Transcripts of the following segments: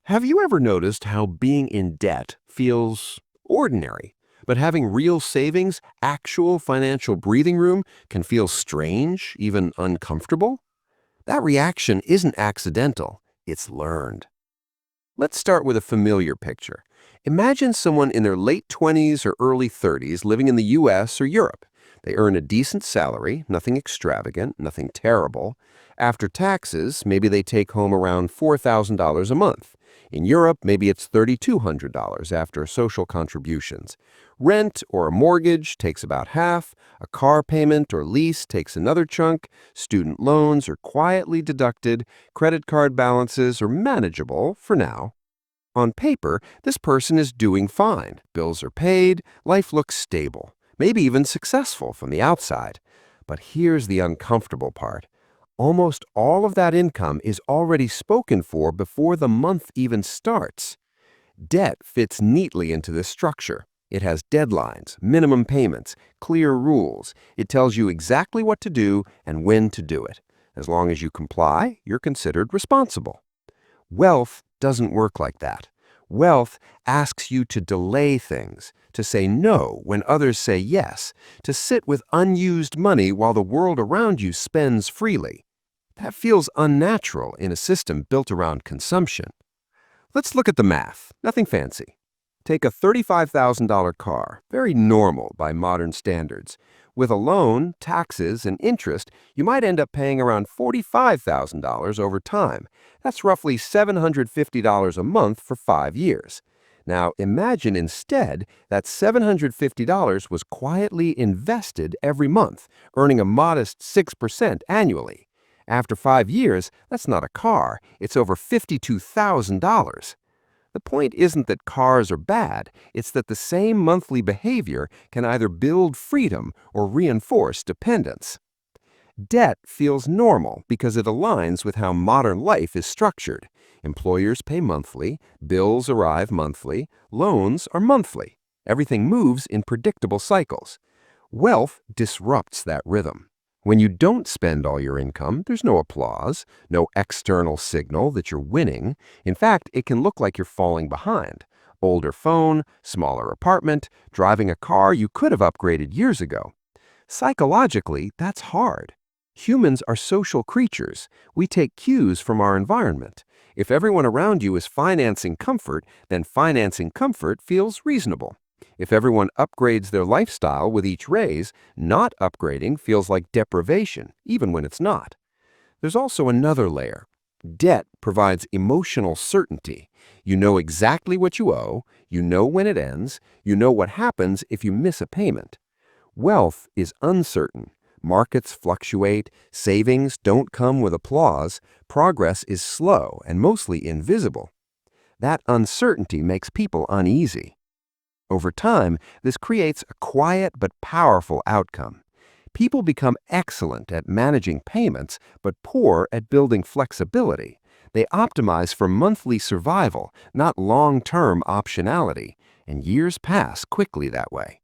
Have you ever noticed how being in debt feels ordinary, but having real savings, actual financial breathing room, can feel strange, even uncomfortable? That reaction isn't accidental, it's learned. Let's start with a familiar picture. Imagine someone in their late 20s or early 30s living in the US or Europe. They earn a decent salary, nothing extravagant, nothing terrible. After taxes, maybe they take home around $4,000 a month. In Europe, maybe it's $3,200 after social contributions. Rent or a mortgage takes about half, a car payment or lease takes another chunk, student loans are quietly deducted, credit card balances are manageable for now. On paper, this person is doing fine. Bills are paid, life looks stable, maybe even successful from the outside. But here's the uncomfortable part. Almost all of that income is already spoken for before the month even starts. Debt fits neatly into this structure. It has deadlines, minimum payments, clear rules. It tells you exactly what to do and when to do it. As long as you comply, you're considered responsible. Wealth doesn't work like that. Wealth asks you to delay things, to say no when others say yes, to sit with unused money while the world around you spends freely. That feels unnatural in a system built around consumption. Let's look at the math. Nothing fancy. Take a $35,000 car, very normal by modern standards. With a loan, taxes, and interest, you might end up paying around $45,000 over time. That's roughly $750 a month for 5 years. Now, imagine instead that $750 was quietly invested every month, earning a modest 6% annually. After 5 years, that's not a car, it's over $52,000. The point isn't that cars are bad, it's that the same monthly behavior can either build freedom or reinforce dependence. Debt feels normal because it aligns with how modern life is structured. Employers pay monthly, bills arrive monthly, loans are monthly. Everything moves in predictable cycles. Wealth disrupts that rhythm. When you don't spend all your income, there's no applause, no external signal that you're winning. In fact, it can look like you're falling behind. Older phone, smaller apartment, driving a car you could have upgraded years ago. Psychologically, that's hard. Humans are social creatures. We take cues from our environment. If everyone around you is financing comfort, then financing comfort feels reasonable. If everyone upgrades their lifestyle with each raise, not upgrading feels like deprivation, even when it's not. There's also another layer. Debt provides emotional certainty. You know exactly what you owe, you know when it ends, you know what happens if you miss a payment. Wealth is uncertain. Markets fluctuate, savings don't come with applause, progress is slow and mostly invisible. That uncertainty makes people uneasy. Over time, this creates a quiet but powerful outcome. People become excellent at managing payments, but poor at building flexibility. They optimize for monthly survival, not long-term optionality, and years pass quickly that way.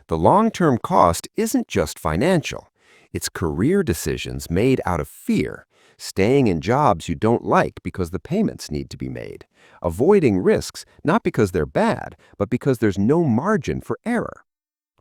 The long-term cost isn't just financial. It's career decisions made out of fear, staying in jobs you don't like because the payments need to be made, avoiding risks not because they're bad, but because there's no margin for error.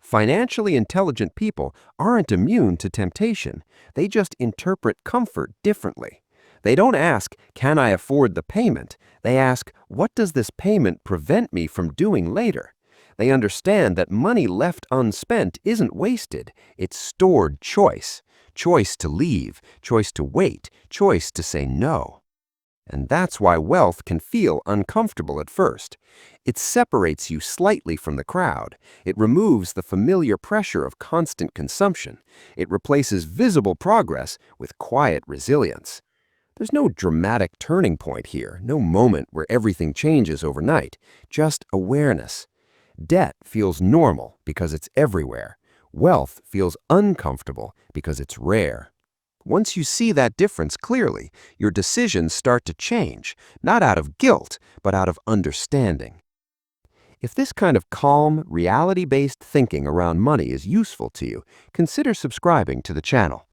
Financially intelligent people aren't immune to temptation. They just interpret comfort differently. They don't ask, can I afford the payment? They ask, what does this payment prevent me from doing later? They understand that money left unspent isn't wasted, it's stored choice. Choice to leave, choice to wait, choice to say no. And that's why wealth can feel uncomfortable at first. It separates you slightly from the crowd. It removes the familiar pressure of constant consumption. It replaces visible progress with quiet resilience. There's no dramatic turning point here, no moment where everything changes overnight, just awareness. Debt feels normal because it's everywhere. Wealth feels uncomfortable because it's rare. Once you see that difference clearly, your decisions start to change, not out of guilt, but out of understanding. If this kind of calm, reality-based thinking around money is useful to you, consider subscribing to the channel.